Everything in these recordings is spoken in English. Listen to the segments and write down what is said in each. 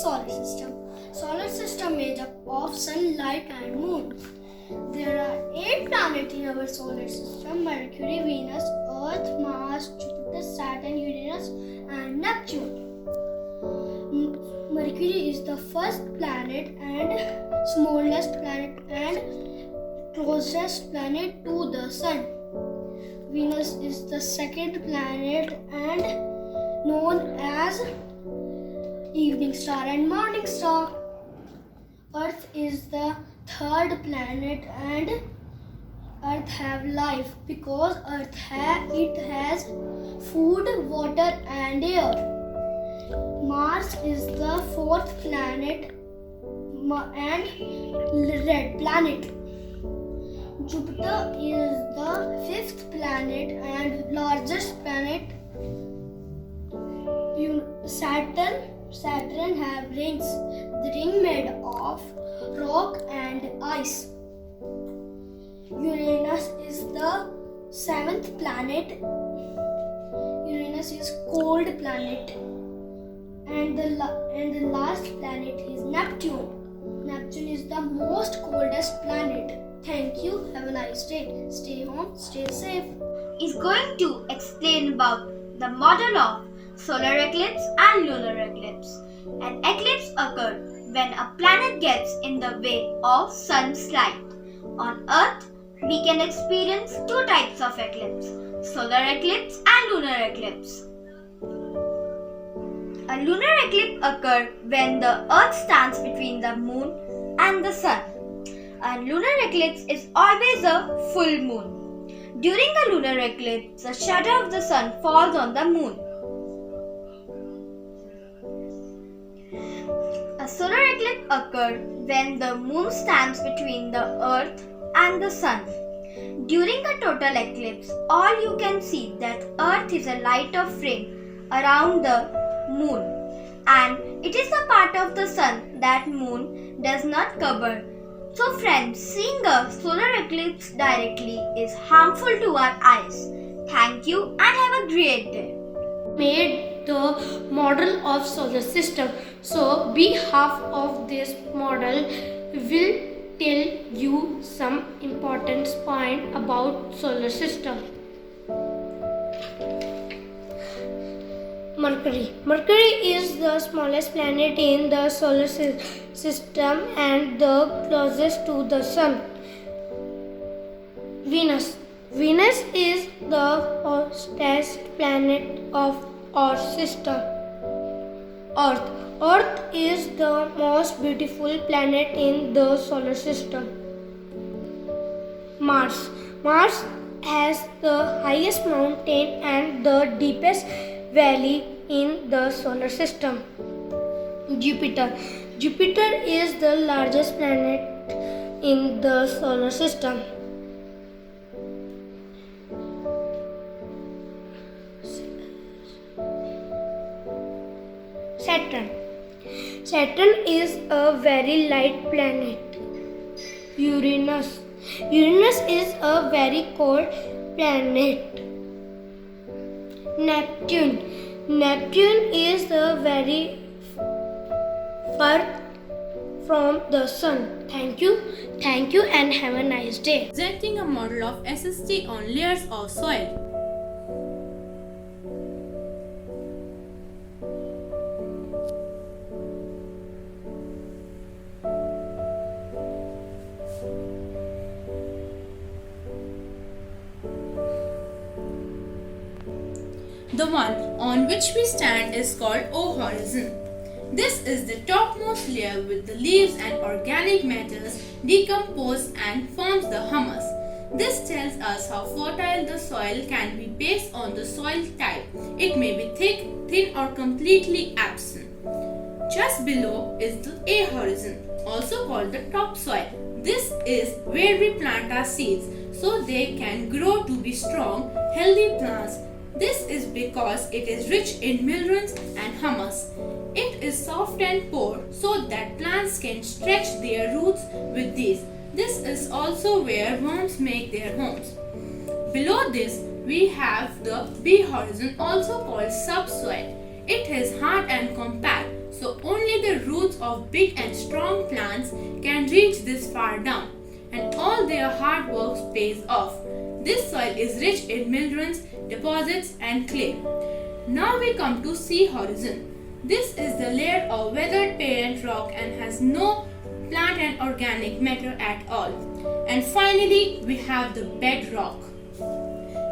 solar system. Solar system made up of sunlight and moon. There are 8 planets in our solar system: Mercury, Venus, Earth, Mars, Jupiter, Saturn, Uranus, and Neptune. Mercury is the first planet and smallest planet and closest planet to the Sun. Venus is the second planet and known as evening star and morning star. Earth is the third planet and Earth have life because it has food, water and air. Mars is the fourth planet and red planet. Jupiter is the fifth planet and largest planet. Saturn have rings. The ring made of rock and ice. Uranus is the seventh planet. Uranus is cold planet. And the last planet is Neptune. Neptune is the most coldest planet. Thank you. Have a nice day. Stay home. Stay safe. Is going to explain about the model of solar eclipse and lunar eclipse. An eclipse occurs when a planet gets in the way of sun's light. On Earth, we can experience two types of eclipse: solar eclipse and lunar eclipse. A lunar eclipse occurs when the Earth stands between the moon and the sun. A lunar eclipse is always a full moon. During a lunar eclipse, the shadow of the sun falls on the moon. A solar eclipse occurs when the moon stands between the earth and the sun. During a total eclipse, all you can see that earth is a light of frame around the moon, and it is the part of the sun that moon does not cover. So friends, seeing a solar eclipse directly is harmful to our eyes. Thank you and have a great day. Made the model of solar system. So behalf of this model will tell you some important point about solar system. Mercury. Mercury is the smallest planet in the solar system and the closest to the sun. Venus. Venus is the hottest planet of our system. Earth. Earth is the most beautiful planet in the solar system. Mars. Mars has the highest mountain and the deepest valley in the solar system. Jupiter. Jupiter is the largest planet in the solar system. Saturn. Saturn is a very light planet. Uranus. Uranus is a very cold planet. Neptune. Neptune is the very far from the sun. Thank you and have a nice day. Presenting a model of SST on layers of soil. The one on which we stand is called O horizon. This is the topmost layer with the leaves and organic matters decompose and forms the humus. This tells us how fertile the soil can be based on the soil type. It may be thick, thin or completely absent. Just below is the A horizon, also called the topsoil. This is where we plant our seeds so they can grow to be strong, healthy plants. This is because it is rich in minerals and humus. It is soft and poor so that plants can stretch their roots with these. This is also where worms make their homes. Below this, we have the B horizon, also called subsoil. It is hard and compact, so only the roots of big and strong plants can reach this far down, and all their hard work pays off. This soil is rich in minerals, deposits, and clay. Now we come to sea horizon. This is the layer of weathered parent rock and has no plant and organic matter at all. And finally, we have the bedrock.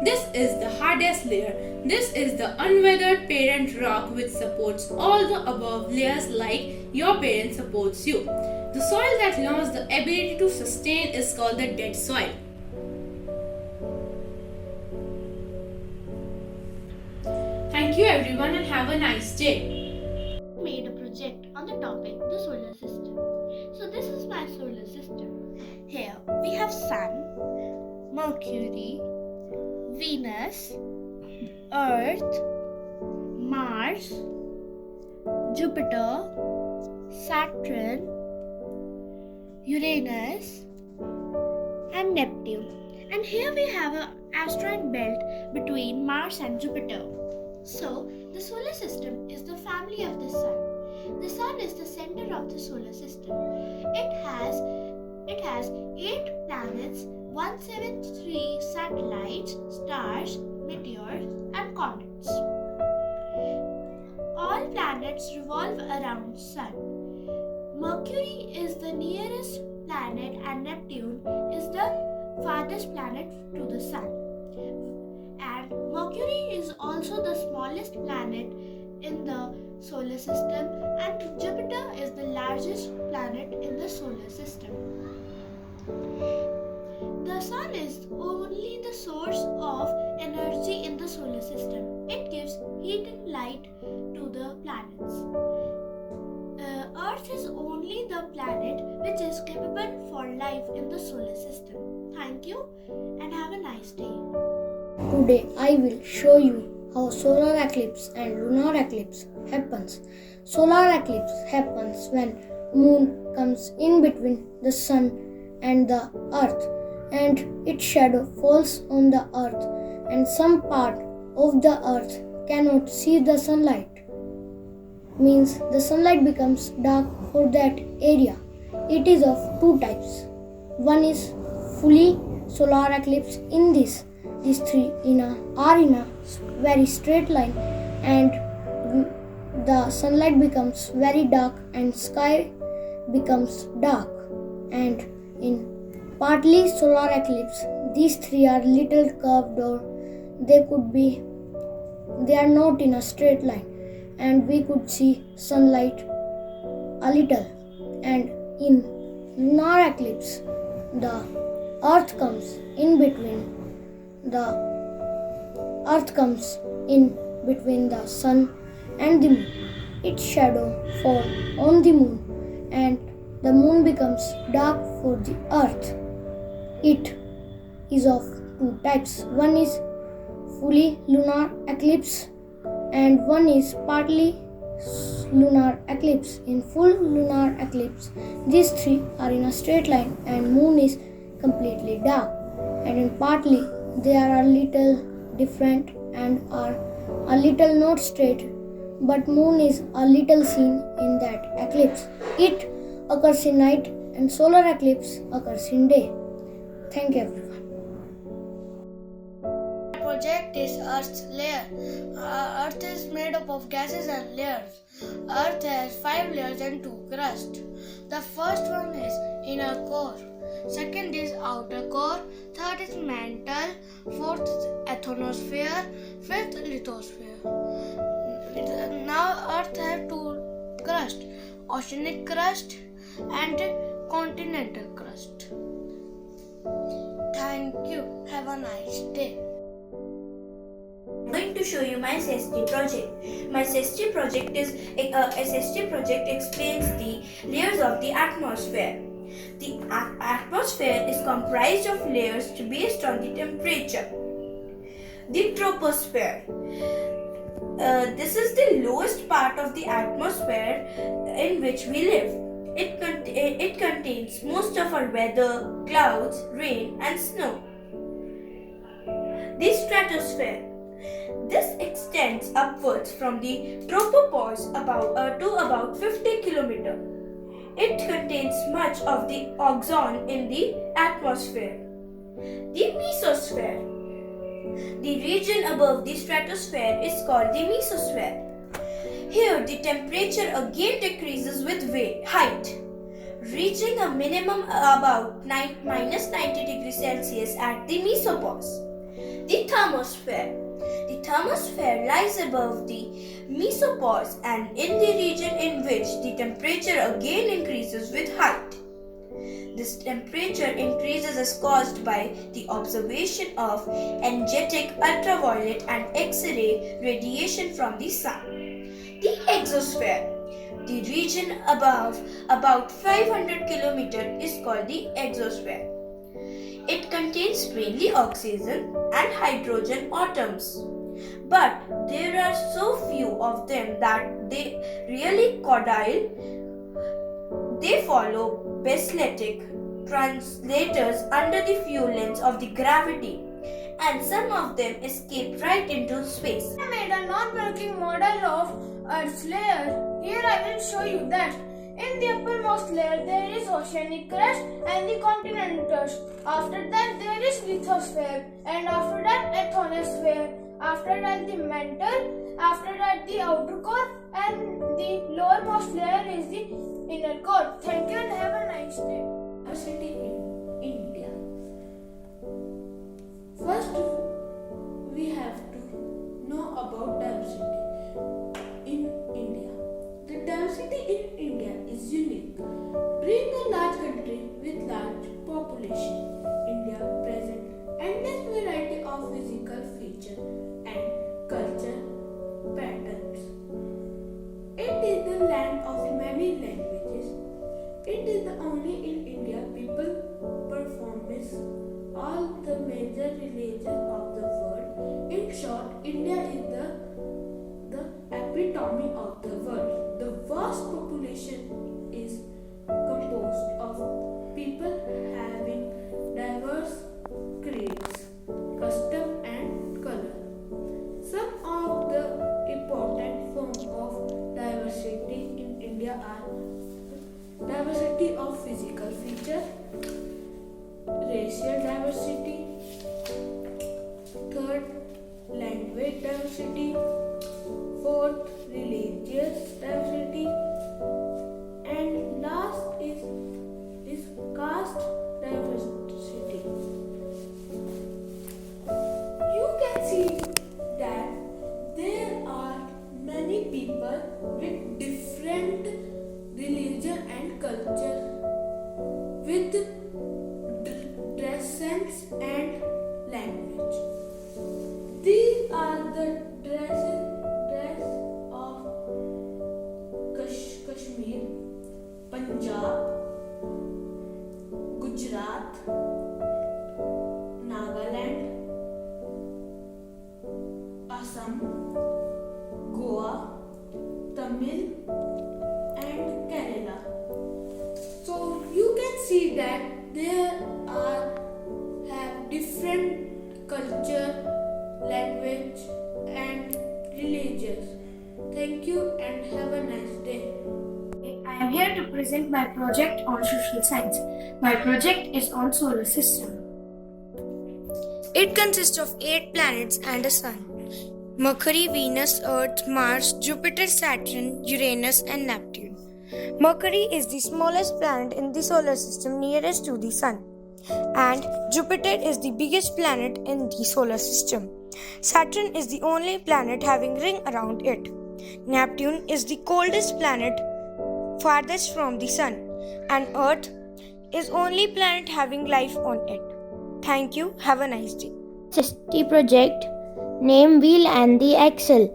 This is the hardest layer. This is the unweathered parent rock which supports all the above layers like your parent supports you. The soil that lost the ability to sustain is called the dead soil. Thank you everyone and have a nice day. Made a project on the topic the solar system. So this is my solar system. Here we have Sun, Mercury, Venus, Earth, Mars, Jupiter, Saturn, Uranus, and Neptune. And here we have an asteroid belt between Mars and Jupiter. So, the solar system is the family of the Sun. The Sun is the center of the solar system. It has 8 planets, 173 satellites, stars, meteors, and comets. All planets revolve around Sun. Mercury is the nearest planet and Neptune is the farthest planet to the Sun. And Mercury is also the smallest planet in the solar system, and Jupiter is the largest planet in the solar system. The Sun is only the source of energy in the solar system. It gives heat and light to the planets. Earth is only the planet which is capable for life in the solar system. Thank you and have a nice day. Today I will show you how solar eclipse and lunar eclipse happens. Solar eclipse happens when moon comes in between the sun and the earth and its shadow falls on the earth and some part of the earth cannot see the sunlight. Means the sunlight becomes dark for that area. It is of two types. One is fully solar eclipse. In this, these three are in a very straight line and the sunlight becomes very dark and sky becomes dark. And in partly solar eclipse, these three are little curved or they are not in a straight line and we could see sunlight a little. And in lunar eclipse, the earth comes in between the sun and the moon. Its shadow falls on the moon and the moon becomes dark for the earth. It is of two types. One is fully lunar eclipse and one is partly lunar eclipse. In full lunar eclipse, these three are in a straight line and moon is completely dark. And in partly, they are a little different and are a little not straight, but moon is a little seen in that eclipse. It occurs in night and solar eclipse occurs in day. Thank you everyone. Project is Earth's layer. Earth is made up of gases and layers. Earth has 5 layers and 2 crusts. The first one is inner core. Second is outer core. Third is mantle. Fourth is atmosphere. Fifth lithosphere. Now Earth has 2 crusts: oceanic crust and continental crust. Thank you. Have a nice day. I'm going to show you my SST project. My SST project explains the layers of the atmosphere. The atmosphere is comprised of layers based on the temperature. The troposphere. This is the lowest part of the atmosphere in which we live. It contains most of our weather, clouds, rain, and snow. The stratosphere. This extends upwards from the tropopause to about 50 km. It contains much of the ozone in the atmosphere. The mesosphere. The region above the stratosphere is called the mesosphere. Here, the temperature again decreases with height, reaching a minimum about minus 90 degrees Celsius at the mesopause. The thermosphere. The thermosphere lies above the mesopause and in the region in which the temperature again increases with height. This temperature increases is caused by the observation of energetic ultraviolet and X-ray radiation from the sun. The exosphere. The region above about 500 km is called the exosphere. It contains mainly oxygen and hydrogen atoms. But there are so few of them that they really caudal. They follow basaltic translators under the fuelings of the gravity, and some of them escape right into space. I made a non-working model of Earth's layer. Here I will show you that in the uppermost layer there is oceanic crust and the continentals. After that there is lithosphere, and after that ionosphere. After that the mantle, after that the outer core, and the lowermost layer is the inner core. Thank you and have a nice day. Diversity in India. First, we have to know about diversity in India. The diversity in India is unique. Being a large country with large population, India presents endless variety of physical features and culture patterns. It is the land of many languages. It is the only in India people perform all the major religions of the world. In short, India is the epitome of the world. The vast population is composed of people having diverse creeds, custom and color. Some of the important forms of diversity in India are diversity of physical feature, racial diversity, third, language diversity, fourth, religious diversity, and last is caste diversity. You can see that there are many people with different religion and culture, with dress sense and language. These are the dress of Kashmir, Punjab, Gujarat, Nagaland, Assam, Goa, Tamil, and Kerala. So you can see that there have different culture, language, and religions. Thank you and have a nice day. I am here to present my project on social science. My project is on solar system. It consists of 8 planets and a sun: Mercury, Venus, Earth, Mars, Jupiter, Saturn, Uranus, and Neptune. Mercury is the smallest planet in the solar system nearest to the sun, and Jupiter is the biggest planet in the solar system. Saturn is the only planet having ring around it. Neptune is the coldest planet farthest from the sun, and Earth is only planet having life on it. Thank you. Have a nice day. City project name wheel and the axle.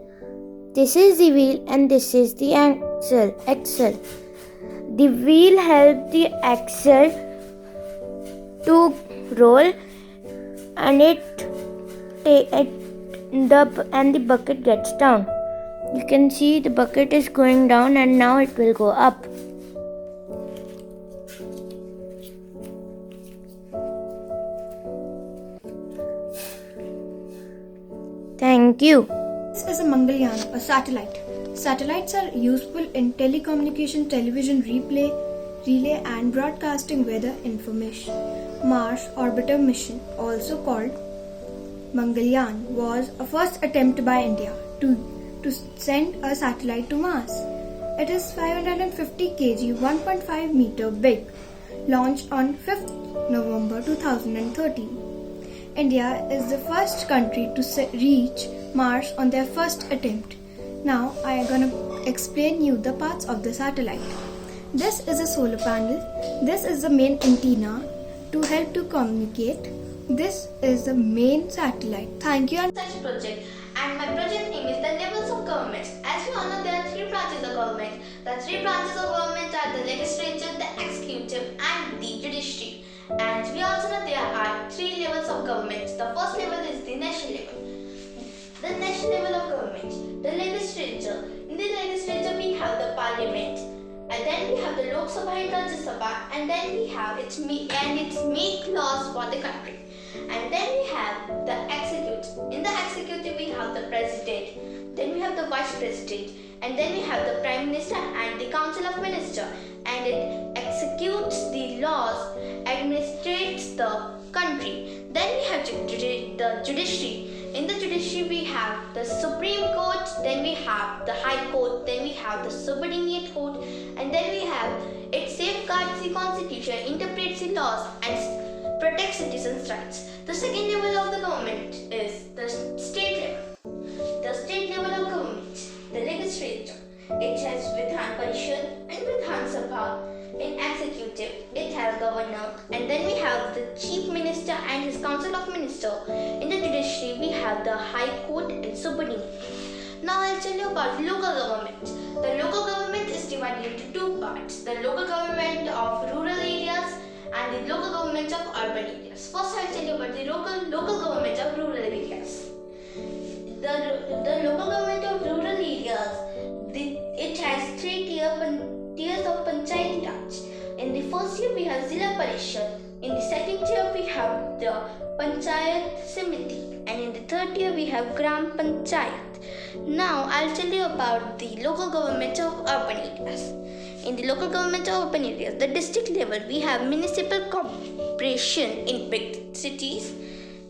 This is the wheel and this is the axle. The wheel helps the axle to roll, and the bucket gets down. You can see the bucket is going down and now it will go up. Thank Thank you. This is a Mangalyaan, a satellite. Satellites are useful in telecommunication, television relay and broadcasting weather information. Mars orbiter mission, also called Mangalyaan, was a first attempt by India to send a satellite to Mars. It is 550 kg, 1.5 meter big, launched on 5th November 2013. India is the first country to reach Mars on their first attempt. Now I am going to explain you the parts of the satellite. This is a solar panel. This is the main antenna to help to communicate. This is the main satellite. Thank you. Such project, and my project name is the levels of government. As we all know, there are three branches of government. The three branches of government are the legislature, the executive, and the judiciary. And we also know there are three levels of government. The first level is the national level. The national level of government, the legislature. In the legislature, we have the parliament, and then we have the Lok Sabha and Rajya Sabha, and then we have its make laws for the country. And then we have the executive. In the executive, we have the president, then we have the vice president, and then we have the prime minister and the council of ministers. And it executes the laws, administrates the country. Then we have the judiciary. In the judiciary, we have the Supreme Court, then we have the High Court, then we have the Subordinate Court, and then we have it safeguards the constitution, interprets the laws, and protects citizens' rights. The second level of the government is the state level. The state level of government, the legislature. It has Vidhan Parishad and Vidhan Sabha. In executive, it has governor, and then we have the chief minister and his council of ministers. In the judiciary, we have the High Court and Subordinate. Now I'll tell you about local government. The local government is divided into two parts: the local government of rural areas and the local government of urban areas. First, I'll tell you about the local government of rural areas. The local government of rural areas, it has three tiers of Panchayati Raj. In the first tier, we have Zilla Parishad. In the second tier, we have the Panchayat Samiti. And in the third tier, we have Gram Panchayat. Now, I'll tell you about the local government of urban areas. In the local government of urban areas, the district level, we have municipal corporation in big cities.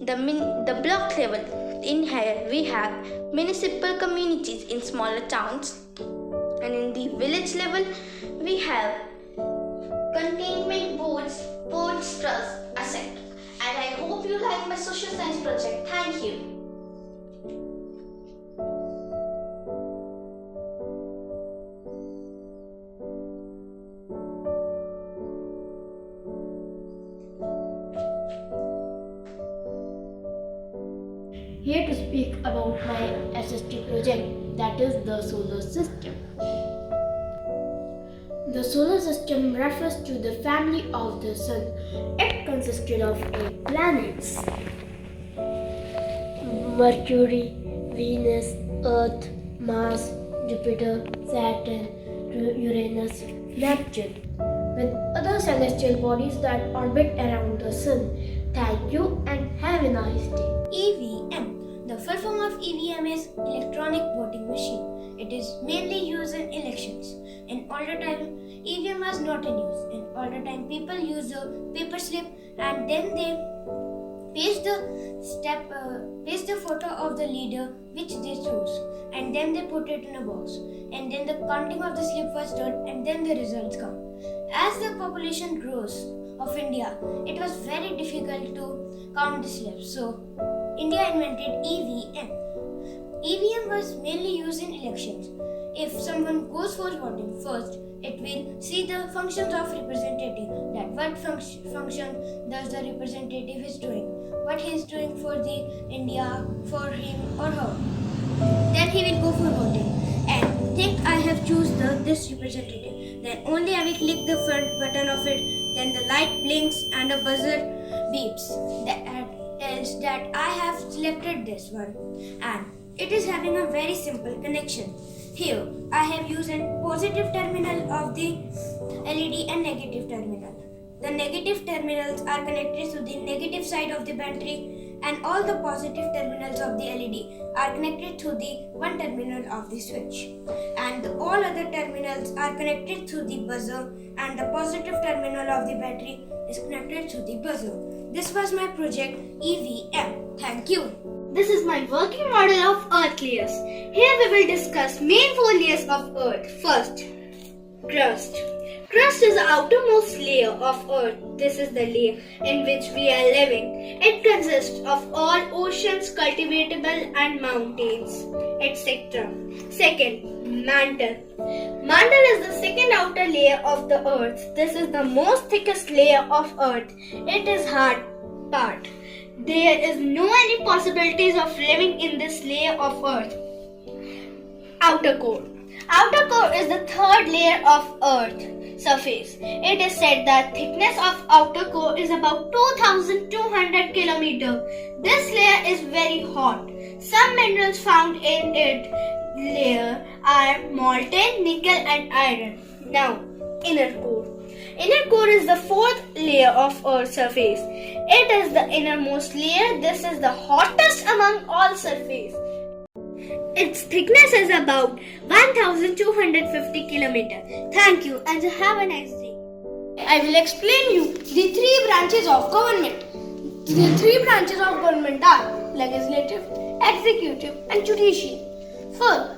The block level, in here, we have municipal communities in smaller towns. And in the village level, we have containment boards, trust, etc. And I hope you like my social science project. Thank you. Here to speak about my SST project, that is the solar system. The solar system refers to the family of the Sun. It consisted of 8 planets: Mercury, Venus, Earth, Mars, Jupiter, Saturn, Uranus, Neptune, with other celestial bodies that orbit around the Sun. Thank you and have a nice day. EVM. The full form of EVM is electronic voting machine. It is mainly used in elections. In older time, EVM was not in use. In older time, people used a paper slip and then they paste the photo of the leader which they chose, and then they put it in a box. And then the counting of the slip was done, and then the results come. As the population grows of India, it was very difficult to count the slips. So India invented EVM. EVM was mainly used in elections. If someone goes for voting first, it will see the functions of representative, that what function does the representative is doing, what he is doing for the India, for him or her. Then he will go for voting and think I have choose this representative. Then only I will click the front button of it. Then the light blinks and a buzzer beeps. That tells that I have selected this one, and it is having a very simple connection. Here I have used a positive terminal of the LED and negative terminal. The negative terminals are connected to the negative side of the battery, and all the positive terminals of the LED are connected through the one terminal of the switch, and all other terminals are connected through the buzzer, and the positive terminal of the battery is connected through the buzzer. This was my project EVM. Thank you. This is my working model of earth layers. Here we will discuss main 4 layers of earth. First, crust. Crust is the outermost layer of earth. This is the layer in which we are living. It consists of all oceans, cultivatable and mountains, etc. Second, mantle. Mantle is the second outer layer of the earth. This is the most thickest layer of earth. It is hard part. There is no any possibilities of living in this layer of earth. Outer core. Outer core is the third layer of earth surface. It is said that thickness of outer core is about 2200 km. This layer is very hot. Some minerals found in it layer are molten, nickel and iron. Now, inner core. Inner core is the fourth layer of Earth's surface. It is the innermost layer. This is the hottest among all surface. Its thickness is about 1250 km. Thank you and have a nice day. I will explain you the 3 branches of government. The 3 branches of government are legislative, executive and judicial. First,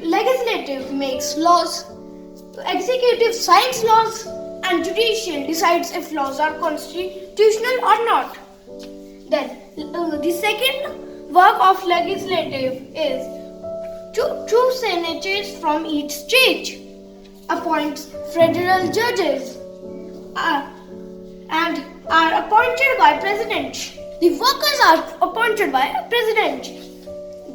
legislative makes laws, executive signs laws and judicial decides if laws are constitutional or not. Then the second work of legislative is to choose senators from each state, appoints federal judges and are appointed by president. The workers are appointed by a president.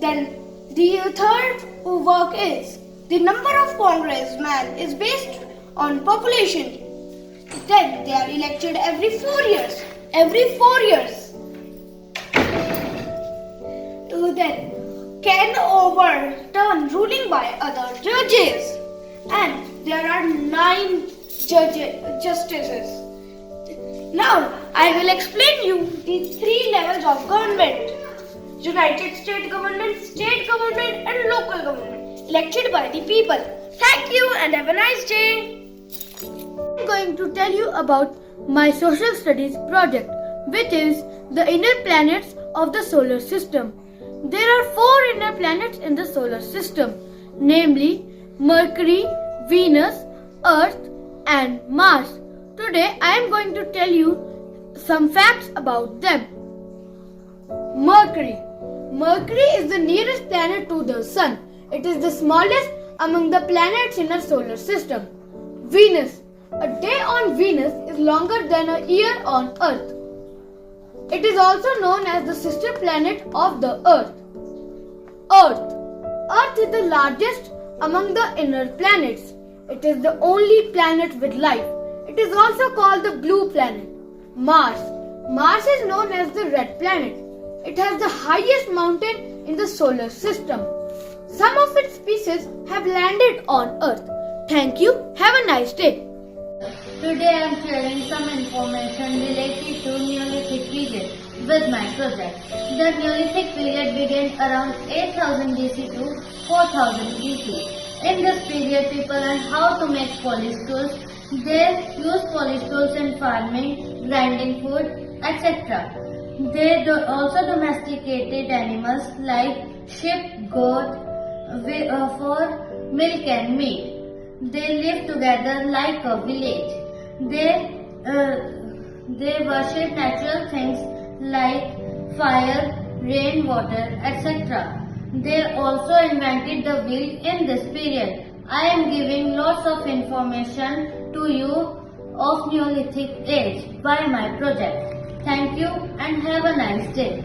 Then the third work is the number of congressmen is based on population. Then they are elected every 4 years. Then can overturn ruling by other judges. And there are 9 justices. Now I will explain you the 3 levels of government. United States government, state government and local government elected by the people. Thank you and have a nice day. I am going to tell you about my social studies project, which is the inner planets of the solar system. There are 4 inner planets in the solar system, namely Mercury, Venus, Earth and Mars. Today I am going to tell you some facts about them. Mercury. Mercury is the nearest planet to the Sun. It is the smallest among the planets in our solar system. Venus. A day on Venus is longer than a year on Earth. It is also known as the sister planet of the Earth. Earth. Earth is the largest among the inner planets. It is the only planet with life. It is also called the blue planet. Mars. Mars is known as the red planet. It has the highest mountain in the solar system. Some of its species have landed on Earth. Thank you. Have a nice day. Today I am sharing some information related to Neolithic period with my project. The Neolithic period began around 8000 BC to 4000 BC. In this period, people learned how to make polish tools. They used polish tools in farming, grinding food, etc. They also domesticated animals like sheep, goat for milk and meat. They lived together like a village. They worship natural things like fire, rain, water, etc. They also invented the wheel in this period. I am giving lots of information to you of Neolithic age by my project. Thank you and have a nice day.